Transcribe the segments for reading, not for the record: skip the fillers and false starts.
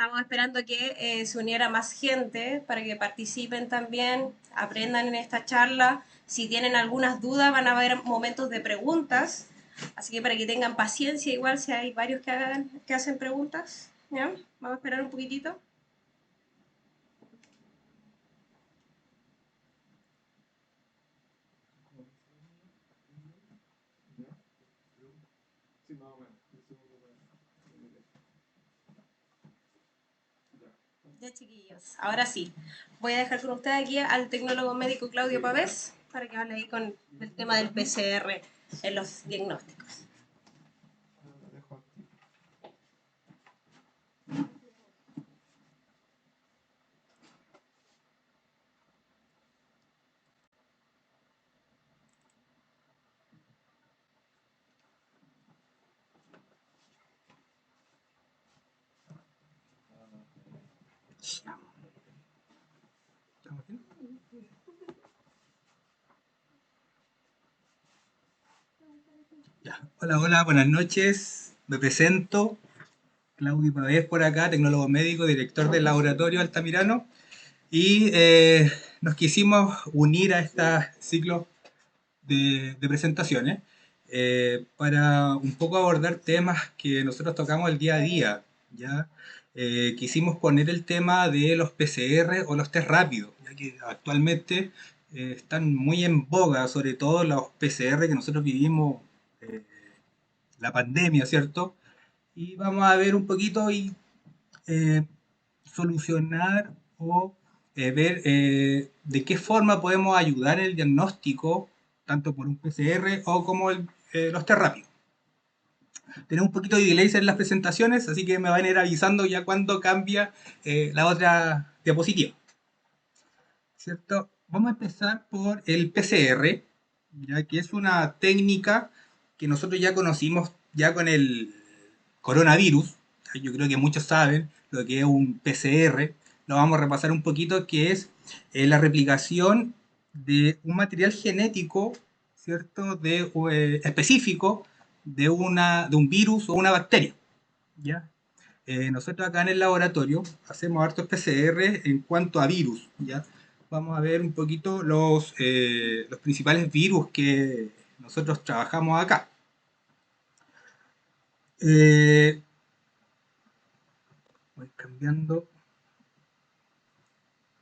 Estamos esperando que se uniera más gente para que participen también, aprendan en esta charla. Si tienen algunas dudas, van a haber momentos de preguntas. Así que para que tengan paciencia, igual si hay varios que hacen preguntas. ¿Ya? Vamos a esperar un poquitito. Ya, chiquillos. Ahora sí, voy a dejar con ustedes aquí al tecnólogo médico Claudio Pavés para que hable ahí con el tema del PCR en los diagnósticos. Ya. Hola, hola, buenas noches. Me presento, Claudio Pavés por acá, tecnólogo médico, director del laboratorio Altamirano. Y nos quisimos unir a este ciclo de presentaciones para un poco abordar temas que nosotros tocamos el día a día. ¿Ya? Quisimos poner el tema de los PCR o los test rápidos, ya que actualmente están muy en boga, sobre todo los PCR que nosotros vivimos eh, la pandemia, ¿cierto? Y vamos a ver un poquito y eh, solucionar o ver de qué forma podemos ayudar en el diagnóstico, tanto por un PCR o como los test rápidos. Tenemos un poquito de delay en las presentaciones, así que me van a ir avisando ya cuando cambia la otra diapositiva. ¿Cierto? Vamos a empezar por el PCR, ya que es una técnica que nosotros ya conocimos ya con el coronavirus. Yo creo que muchos saben lo que es un PCR. Lo vamos a repasar un poquito, que es la replicación de un material genético, ¿cierto? Específico de un virus o una bacteria. ¿Ya? Nosotros acá en el laboratorio hacemos hartos PCR en cuanto a virus, ¿ya? Vamos a ver un poquito los principales virus que nosotros trabajamos acá. Eh, Voy cambiando.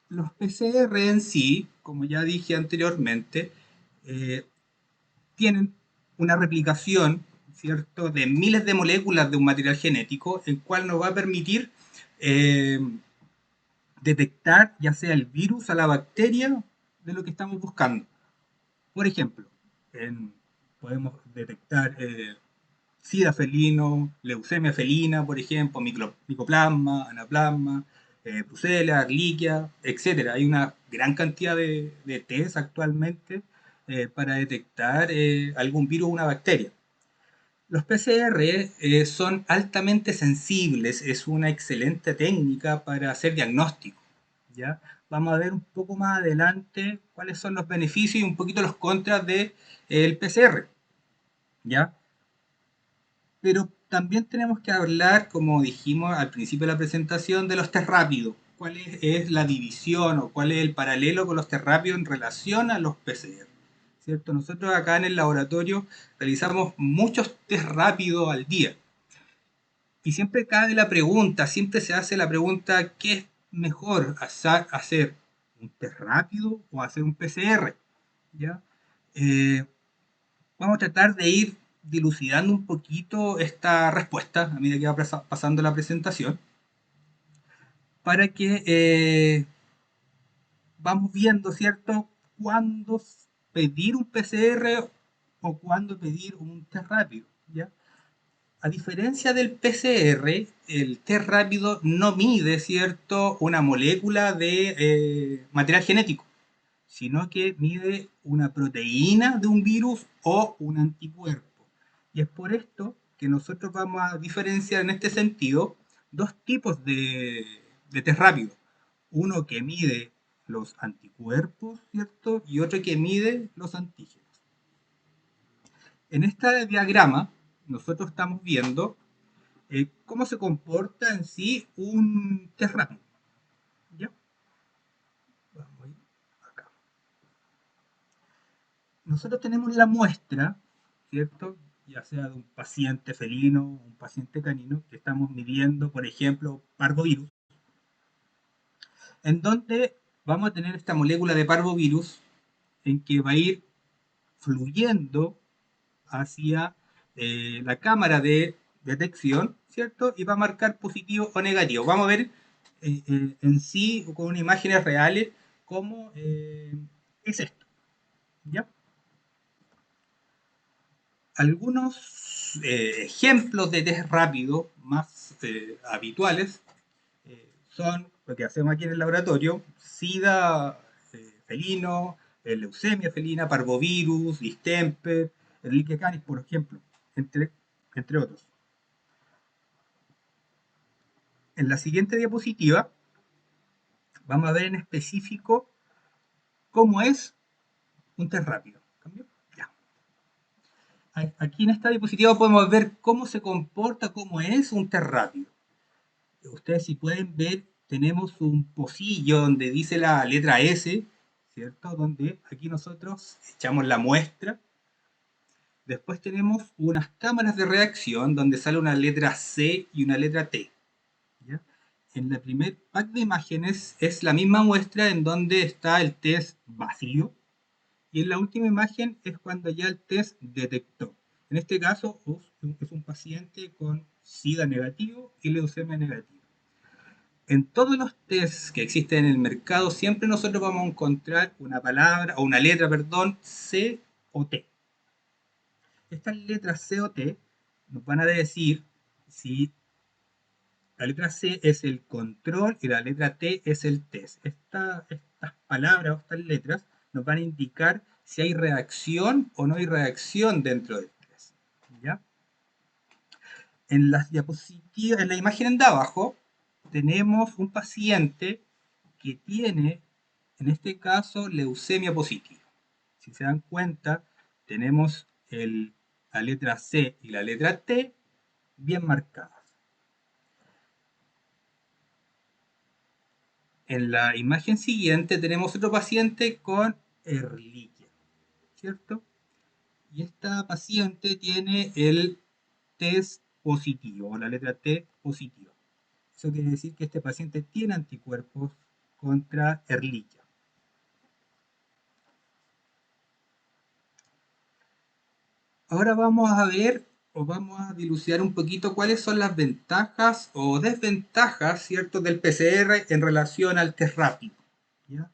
Los PCR en sí, como ya dije anteriormente, eh, tienen una replicación, ¿cierto?, de miles de moléculas de un material genético, el cual nos va a permitir eh, detectar ya sea el virus o la bacteria de lo que estamos buscando. Por ejemplo, podemos detectar sida felino, leucemia felina, por ejemplo, micoplasma, anaplasma, brucela, arliquia, etcétera. Hay una gran cantidad de test actualmente para detectar algún virus o una bacteria. Los PCR son altamente sensibles, es una excelente técnica para hacer diagnóstico. ¿Ya? Vamos a ver un poco más adelante cuáles son los beneficios y un poquito los contras del PCR. ¿Ya? Pero también tenemos que hablar, como dijimos al principio de la presentación, de los test rápidos. ¿Cuál es la división o cuál es el paralelo con los test rápidos en relación a los PCR? ¿Cierto? Nosotros acá en el laboratorio realizamos muchos test rápidos al día. Y siempre cabe la pregunta, siempre se hace la pregunta, ¿qué es mejor hacer un test rápido o hacer un PCR? ¿Ya? Eh, Vamos a tratar de ir dilucidando un poquito esta respuesta a medida que va pasando la presentación, para que vamos viendo, ¿cierto?, cuándo pedir un PCR o cuándo pedir un test rápido, ¿ya? A diferencia del PCR, el test rápido no mide, ¿cierto?, una molécula de material genético, sino que mide una proteína de un virus o un anticuerpo. Y es por esto que nosotros vamos a diferenciar en este sentido dos tipos de test rápido. Uno que mide los anticuerpos, ¿cierto? Y otro que mide los antígenos. En este diagrama, nosotros estamos viendo ¿Cómo se comporta en sí un test rápido? ¿Ya? Vamos a ir acá. Nosotros tenemos la muestra, ¿cierto? Ya sea de un paciente felino o un paciente canino, que estamos midiendo, por ejemplo, parvovirus, en donde vamos a tener esta molécula de parvovirus en que va a ir fluyendo hacia la cámara de detección, ¿cierto? Y va a marcar positivo o negativo. Vamos a ver en sí, con imágenes reales, cómo es esto, ¿ya? Algunos ejemplos de test rápido más habituales son lo que hacemos aquí en el laboratorio: SIDA felino, leucemia felina, parvovirus, distemper, Ehrlichia canis, por ejemplo, entre otros. En la siguiente diapositiva vamos a ver en específico cómo es un test rápido. ¿Cambio? Ya. Aquí en esta diapositiva podemos ver cómo se comporta, cómo es un test rápido. Ustedes, si pueden ver, tenemos un pocillo donde dice la letra S, ¿cierto? Donde aquí nosotros echamos la muestra. Después tenemos unas cámaras de reacción donde sale una letra C y una letra T, ¿ya? En el primer pack de imágenes es la misma muestra en donde está el test vacío, y en la última imagen es cuando ya el test detectó. En este caso es un paciente con SIDA negativo y leucemia negativa. En todos los tests que existen en el mercado, siempre nosotros vamos a encontrar una palabra, o una letra, perdón, C o T. Estas letras C o T nos van a decir si la letra C es el control y la letra T es el test. Estas palabras o estas letras nos van a indicar si hay reacción o no hay reacción dentro del test, ¿ya? En las diapositivas, en la imagen de abajo, tenemos un paciente que tiene, en este caso, leucemia positiva. Si se dan cuenta, tenemos la letra C y la letra T bien marcadas. En la imagen siguiente tenemos otro paciente con Ehrlichia, ¿cierto? Y esta paciente tiene el test positivo, o la letra T positiva. Eso quiere decir que este paciente tiene anticuerpos contra Ehrlichia. Ahora vamos a ver, o vamos a dilucidar un poquito cuáles son las ventajas o desventajas, ¿cierto?, del PCR en relación al test rápido, ¿ya?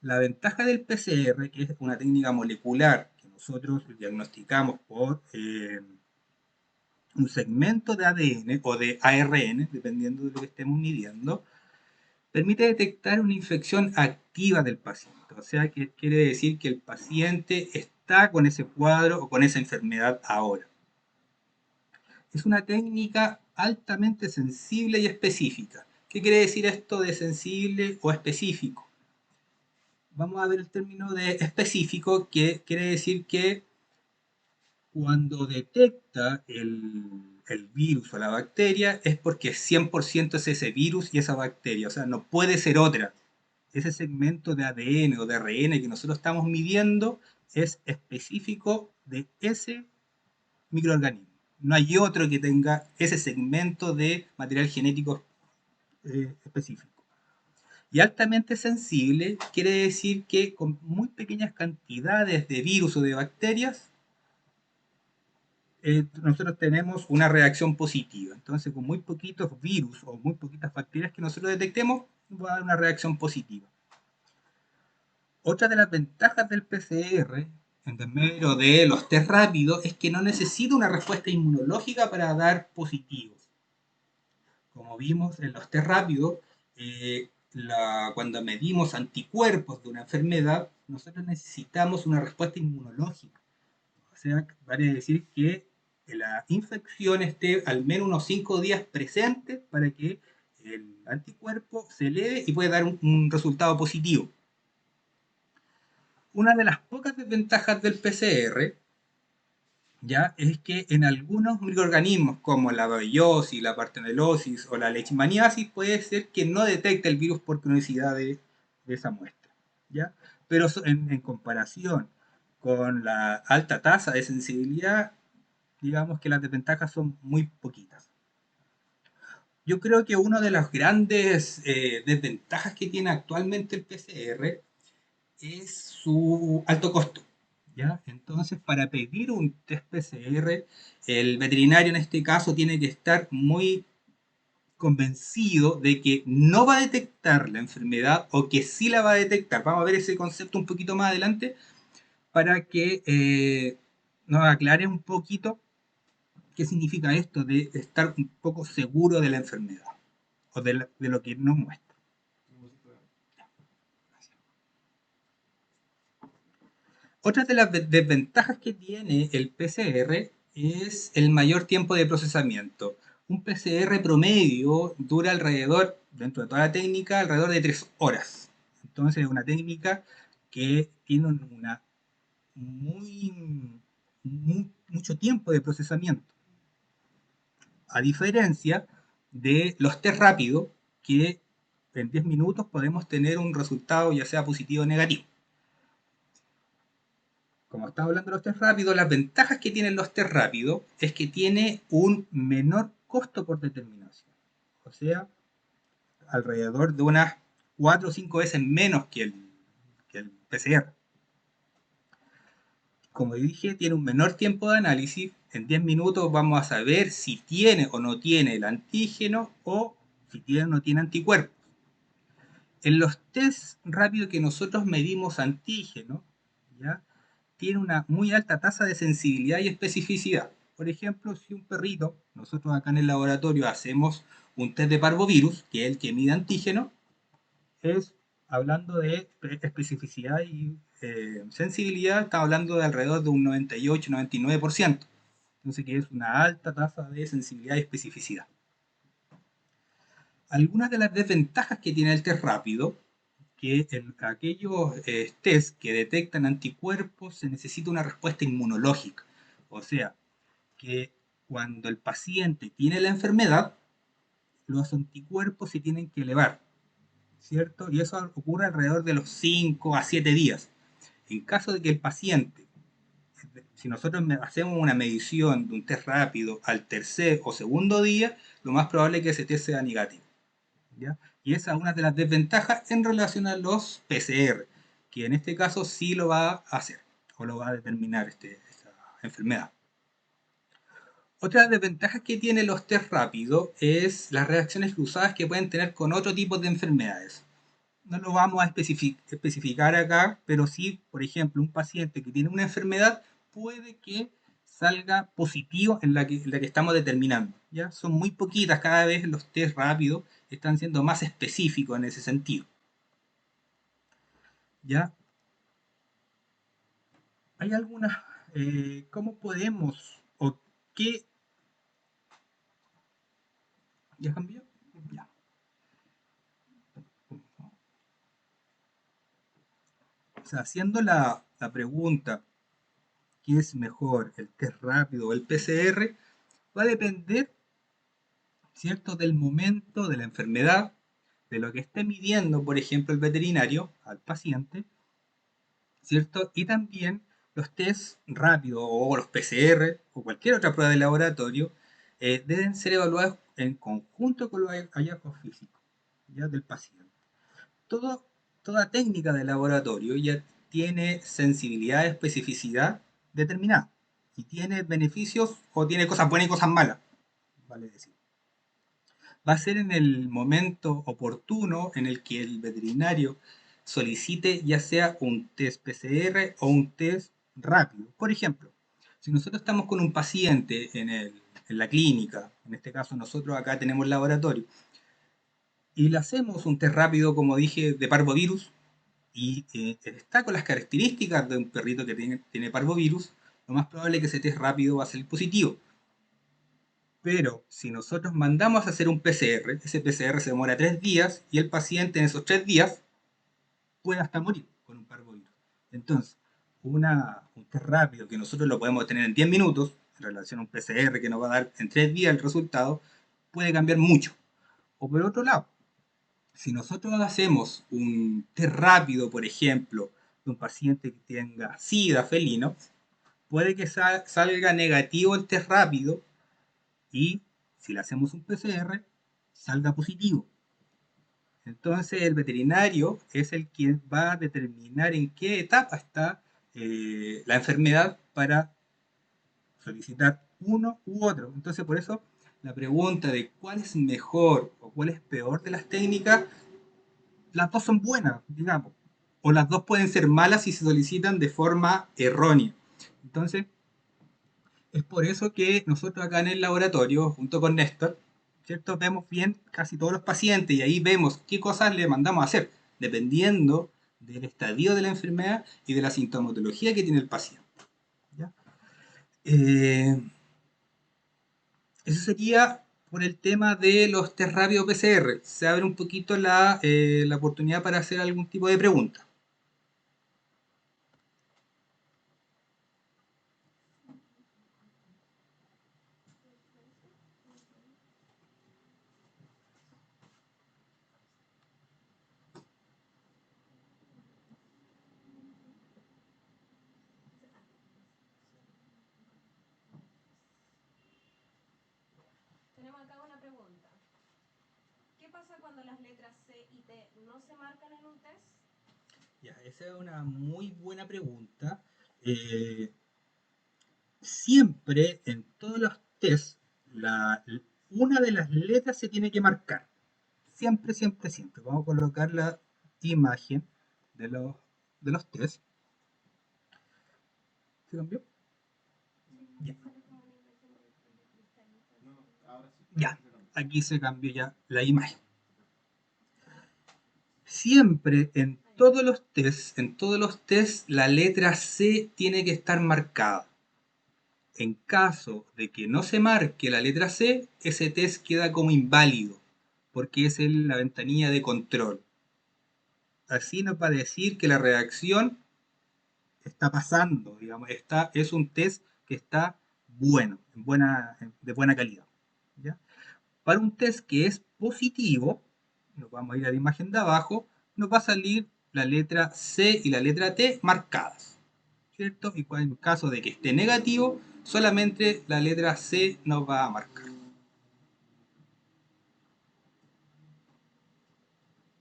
La ventaja del PCR, que es una técnica molecular que nosotros diagnosticamos por un segmento de ADN o de ARN, dependiendo de lo que estemos midiendo, permite detectar una infección activa del paciente. O sea, que quiere decir que el paciente está con ese cuadro o con esa enfermedad ahora. Es una técnica altamente sensible y específica. ¿Qué quiere decir esto de sensible o específico? Vamos a ver el término de específico, que quiere decir que cuando detecta el virus o la bacteria es porque 100% es ese virus y esa bacteria, o sea, no puede ser otra. Ese segmento de ADN o de ARN que nosotros estamos midiendo es específico de ese microorganismo. No hay otro que tenga ese segmento de material genético específico. Y altamente sensible quiere decir que con muy pequeñas cantidades de virus o de bacterias nosotros tenemos una reacción positiva. Entonces, con muy poquitos virus o muy poquitas bacterias que nosotros detectemos, va a dar una reacción positiva. Otra de las ventajas del PCR, en medio de los test rápidos, es que no necesita una respuesta inmunológica para dar positivos. Como vimos en los test rápidos, cuando medimos anticuerpos de una enfermedad, nosotros necesitamos una respuesta inmunológica. O sea, vale decir que la infección esté al menos unos 5 días presente para que el anticuerpo se eleve y pueda dar un resultado positivo. Una de las pocas desventajas del PCR ya es que en algunos microorganismos como la babesiosis, la partenelosis o la leishmaniasis puede ser que no detecte el virus por cronicidad de esa muestra, ¿ya? Pero en comparación con la alta tasa de sensibilidad, digamos que las desventajas son muy poquitas. Yo creo que una de las grandes desventajas que tiene actualmente el PCR es su alto costo, ¿ya? Entonces, para pedir un test PCR, el veterinario en este caso tiene que estar muy convencido de que no va a detectar la enfermedad o que sí la va a detectar. Vamos a ver ese concepto un poquito más adelante para que nos aclare un poquito qué significa esto de estar un poco seguro de la enfermedad o de lo que nos muestra. Otra de las desventajas que tiene el PCR es el mayor tiempo de procesamiento. Un PCR promedio dura alrededor, dentro de toda la técnica, alrededor de 3 horas. Entonces es una técnica que tiene una mucho tiempo de procesamiento. A diferencia de los test rápidos, que en 10 minutos podemos tener un resultado ya sea positivo o negativo. Como estaba hablando de los test rápidos, las ventajas que tienen los test rápidos es que tiene un menor costo por determinación. O sea, alrededor de unas 4 o 5 veces menos que el PCR. Como dije, tiene un menor tiempo de análisis. En 10 minutos vamos a saber si tiene o no tiene el antígeno o si tiene o no tiene anticuerpos. En los test rápidos que nosotros medimos antígeno, ¿ya? Tiene una muy alta tasa de sensibilidad y especificidad. Por ejemplo, si un perrito, nosotros acá en el laboratorio hacemos un test de parvovirus, que es el que mide antígeno, es hablando de especificidad y sensibilidad, está hablando de alrededor de un 98-99%. Entonces, que es una alta tasa de sensibilidad y especificidad. Algunas de las desventajas que tiene el test rápido, que en aquellos test que detectan anticuerpos se necesita una respuesta inmunológica. O sea, que cuando el paciente tiene la enfermedad, los anticuerpos se tienen que elevar, ¿cierto? Y eso ocurre alrededor de los 5 a 7 días. En caso de que el paciente, si nosotros hacemos una medición de un test rápido al tercer o segundo día, lo más probable es que ese test sea negativo, ¿ya? Y esa es una de las desventajas en relación a los PCR, que en este caso sí lo va a hacer o lo va a determinar esta enfermedad. Otra desventaja que tienen los test rápidos es las reacciones cruzadas que pueden tener con otro tipo de enfermedades. No lo vamos a especificar acá, pero sí, por ejemplo, un paciente que tiene una enfermedad puede que salga positivo en la que estamos determinando. ¿Ya? Son muy poquitas, cada vez los test rápidos están siendo más específicos en ese sentido. ¿Ya? Hay algunas, ¿cómo podemos o qué? ¿Ya cambió? Ya. O sea, haciendo la pregunta, ¿qué es mejor, el test rápido o el PCR? Va a depender, ¿cierto?, del momento, de la enfermedad, de lo que esté midiendo, por ejemplo, el veterinario al paciente, ¿cierto? Y también los test rápidos o los PCR o cualquier otra prueba de laboratorio deben ser evaluados en conjunto con los hallazgos físicos, ¿ya?, del paciente. Todo, toda técnica de laboratorio ya tiene sensibilidad y especificidad determinada y tiene beneficios o tiene cosas buenas y cosas malas, vale decir. Va a ser en el momento oportuno en el que el veterinario solicite ya sea un test PCR o un test rápido. Por ejemplo, si nosotros estamos con un paciente en la clínica, en este caso nosotros acá tenemos laboratorio, y le hacemos un test rápido, como dije, de parvovirus, y está con las características de un perrito que tiene parvovirus, lo más probable es que ese test rápido va a ser positivo. Pero si nosotros mandamos a hacer un PCR, ese PCR se demora 3 días y el paciente en esos 3 días puede hasta morir con un parvovirus. Entonces, un test rápido que nosotros lo podemos tener en 10 minutos, en relación a un PCR que nos va a dar en 3 días el resultado, puede cambiar mucho. O por otro lado, si nosotros hacemos un test rápido, por ejemplo, de un paciente que tenga SIDA felino, puede que salga negativo el test rápido y si le hacemos un PCR, salga positivo. Entonces el veterinario es el quien va a determinar en qué etapa está la enfermedad para solicitar uno u otro. Entonces por eso la pregunta de cuál es mejor o cuál es peor de las técnicas, las dos son buenas, digamos. O las dos pueden ser malas si se solicitan de forma errónea. Entonces, es por eso que nosotros acá en el laboratorio, junto con Néstor, ¿cierto? Vemos bien casi todos los pacientes y ahí vemos qué cosas le mandamos a hacer, dependiendo del estadio de la enfermedad y de la sintomatología que tiene el paciente. ¿Ya? Eso sería por el tema de los test rápido PCR. Se abre un poquito la oportunidad para hacer algún tipo de pregunta. Tenemos acá una pregunta. ¿Qué pasa cuando las letras C y T no se marcan en un test? Ya, esa es una muy buena pregunta. Eh, Siempre en todos los tests, una de las letras se tiene que marcar. Siempre, siempre, siempre. Vamos a colocar la imagen de los tests. ¿Se cambió? Ya. Ya, aquí se cambió ya la imagen. Siempre en todos los tests, la letra C tiene que estar marcada. En caso de que no se marque la letra C, ese test queda como inválido, porque es la ventanilla de control. Así nos va a decir que la reacción está pasando, digamos, es un test que está bueno, de buena calidad. ¿Ya? Para un test que es positivo, nos vamos a ir a la imagen de abajo, nos va a salir la letra C y la letra T marcadas, ¿cierto? Y en caso de que esté negativo, solamente la letra C nos va a marcar.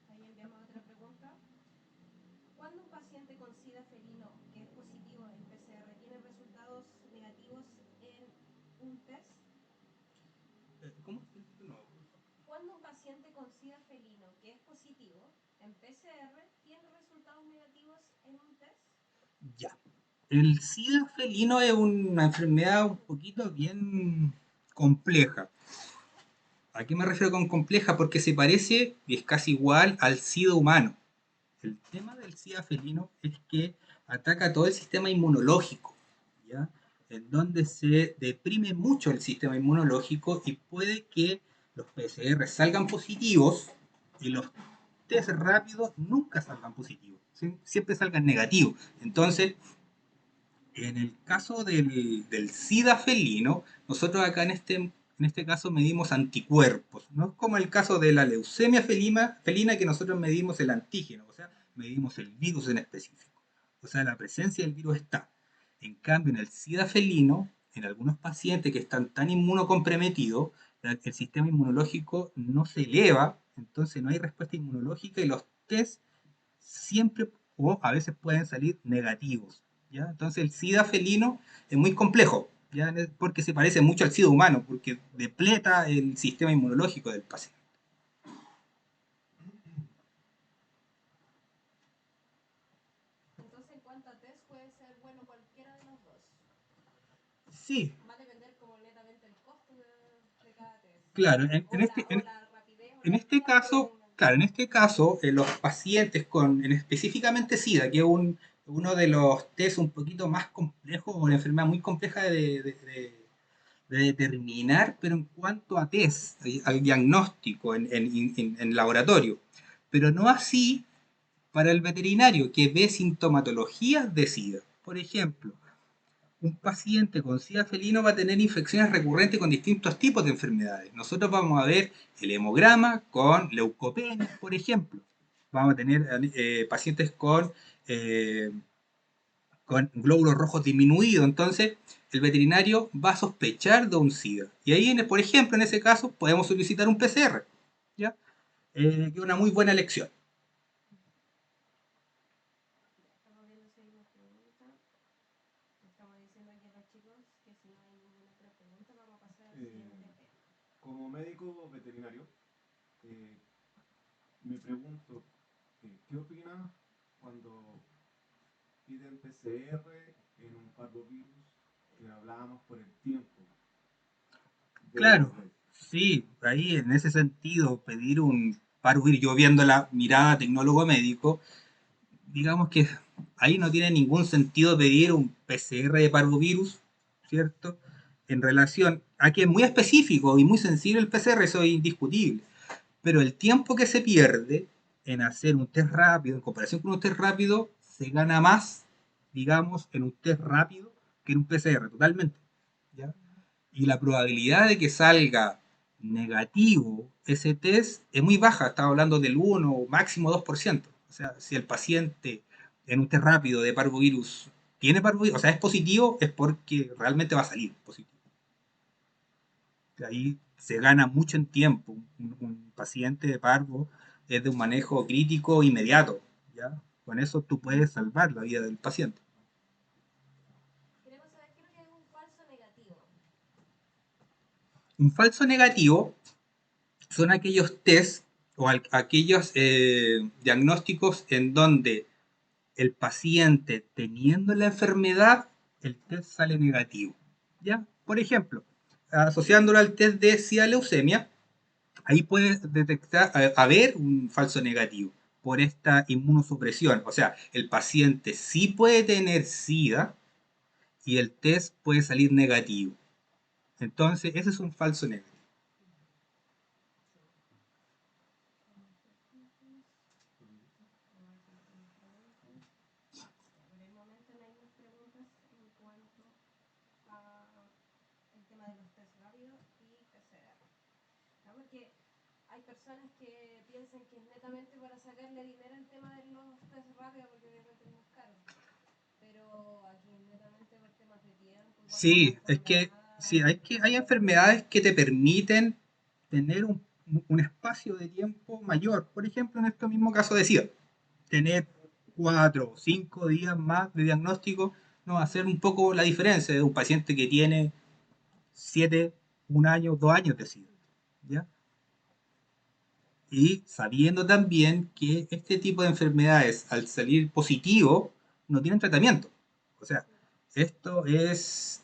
Ahí enviamos otra pregunta. ¿Cuándo un paciente con SIDA felino que es positivo en PCR tiene resultados negativos en un test? ¿Cómo? No. ¿Cuándo un paciente con SIDA felino que es positivo en PCR tiene resultados negativos en un test? Ya. El SIDA felino es una enfermedad un poquito bien compleja. ¿A qué me refiero con compleja? Porque se parece y es casi igual al SIDA humano. El tema del SIDA felino es que ataca todo el sistema inmunológico, ¿ya? En donde se deprime mucho el sistema inmunológico y puede que los PCR salgan positivos y los test rápidos nunca salgan positivos, ¿sí? Siempre salgan negativos. Entonces, en el caso del SIDA felino, nosotros acá en este caso medimos anticuerpos. No es como el caso de la leucemia felina que nosotros medimos el antígeno, o sea, medimos el virus en específico. O sea, la presencia del virus está. En cambio, en el SIDA felino, en algunos pacientes que están tan inmunocomprometidos, el sistema inmunológico no se eleva, entonces no hay respuesta inmunológica y los test siempre o a veces pueden salir negativos. ¿Ya? Entonces el SIDA felino es muy complejo, ¿ya? Porque se parece mucho al SIDA humano, porque depleta el sistema inmunológico del paciente. Entonces, en cuanto a test, puede ser bueno cualquiera de los dos. Sí. Va a depender como netamente el costo de cada test. Claro, en este caso, claro, en este caso, los pacientes con, específicamente SIDA, que es uno de los test un poquito más complejos, o una enfermedad muy compleja de determinar, pero en cuanto a test, al diagnóstico en laboratorio. Pero no así para el veterinario, que ve sintomatologías de SIDA. Por ejemplo, un paciente con SIDA felino va a tener infecciones recurrentes con distintos tipos de enfermedades. Nosotros vamos a ver el hemograma con leucopenia, por ejemplo. Vamos a tener pacientes eh, con glóbulos rojos disminuidos. Entonces, el veterinario va a sospechar de un SIDA. Y ahí, por ejemplo, en ese caso, podemos solicitar un PCR. ¿Ya? Que es una muy buena elección. Estamos viendo si hay más preguntas. Estamos diciendo aquí a los chicos que si no hay ninguna otra pregunta, vamos a pasar al siguiente tema. Como médico veterinario, me pregunto, ¿qué opinas cuando piden PCR en un parvovirus que hablábamos por el tiempo Claro, de sí, ahí en ese sentido, pedir un parvovirus, yo viendo la mirada tecnólogo médico, digamos que ahí no tiene ningún sentido pedir un PCR de parvovirus, ¿cierto? En relación a que es muy específico y muy sensible el PCR, eso es indiscutible. Pero el tiempo que se pierde en hacer un test rápido, en comparación con un test rápido, se gana más, digamos, en un test rápido que en un PCR, totalmente. ¿Ya? Y la probabilidad de que salga negativo ese test es muy baja, estamos hablando del 1 o máximo 2%. O sea, si el paciente en un test rápido de parvovirus tiene parvovirus, o sea, es positivo, es porque realmente va a salir positivo. Ahí se gana mucho en tiempo. Un paciente de parvo es de un manejo crítico inmediato. ¿Ya? Con eso tú puedes salvar la vida del paciente. Queremos saber qué es lo que es un falso negativo. Un falso negativo son aquellos test o aquellos diagnósticos en donde el paciente teniendo la enfermedad, el test sale negativo. ¿Ya? Por ejemplo, asociándolo al test de SIDA leucemia, ahí puedes detectar, haber un falso negativo por esta inmunosupresión. O sea, el paciente sí puede tener SIDA y el test puede salir negativo. Entonces, ese es un falso negativo. Por el momento no hay más preguntas en cuanto al tema de los test rápidos y PCR. ¿No? Porque hay personas que piensan que es netamente para sacarle dinero el tema de los test rápidos porque obviamente es más caro. Pero aquí es netamente por temas de tiempo, igual con la Sí, es que, enfermedad. sí, hay enfermedades que te permiten tener un espacio de tiempo mayor. Por ejemplo, en este mismo caso decía, tener 4 o 5 días más de diagnóstico no va a hacer un poco la diferencia de un paciente que tiene 7, 1 año, 2 años de SIDA. ¿Ya? Y sabiendo también que este tipo de enfermedades, al salir positivo, no tienen tratamiento. O sea,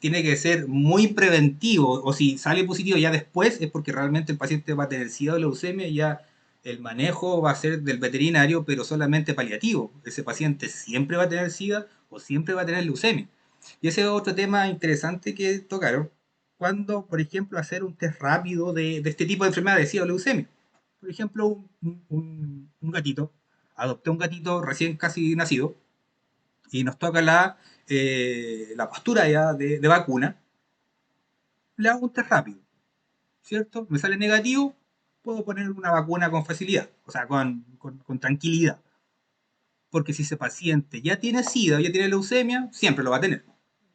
tiene que ser muy preventivo, o si sale positivo ya después, es porque realmente el paciente va a tener SIDA o leucemia y ya el manejo va a ser del veterinario, pero solamente paliativo. Ese paciente siempre va a tener SIDA o siempre va a tener leucemia. Y ese es otro tema interesante que tocaron, cuando, por ejemplo, hacer un test rápido de este tipo de enfermedad de SIDA o leucemia. Por ejemplo, un gatito, adopté un gatito recién casi nacido y nos toca la postura ya de vacuna, le hago un test rápido, ¿cierto? Me sale negativo, puedo poner una vacuna con facilidad, o sea, con tranquilidad. Porque si ese paciente ya tiene SIDA o ya tiene leucemia, siempre lo va a tener.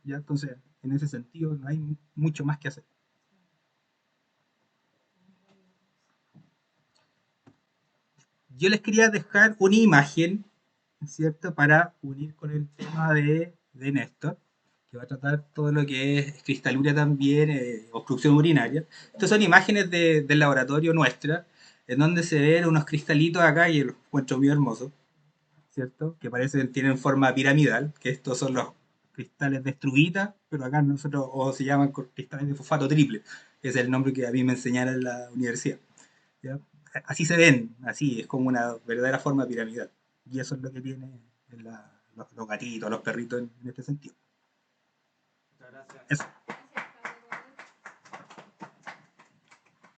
¿Ya? Entonces, en ese sentido, no hay mucho más que hacer. Yo les quería dejar una imagen, ¿cierto? Para unir con el tema de Néstor, que va a tratar todo lo que es cristaluria también, obstrucción urinaria. Estas son imágenes del laboratorio nuestra, en donde se ven unos cristalitos acá, y los encuentro muy hermosos, ¿cierto? Que parecen, tienen forma piramidal, que estos son los cristales de estruvita, pero acá nosotros, o se llaman cristales de fosfato triple, que es el nombre que a mí me enseñaron en la universidad. ¿Ya? Así se ven, así, es como una verdadera forma piramidal. Y eso es lo que tienen los gatitos, los perritos en este sentido. Muchas gracias. Eso.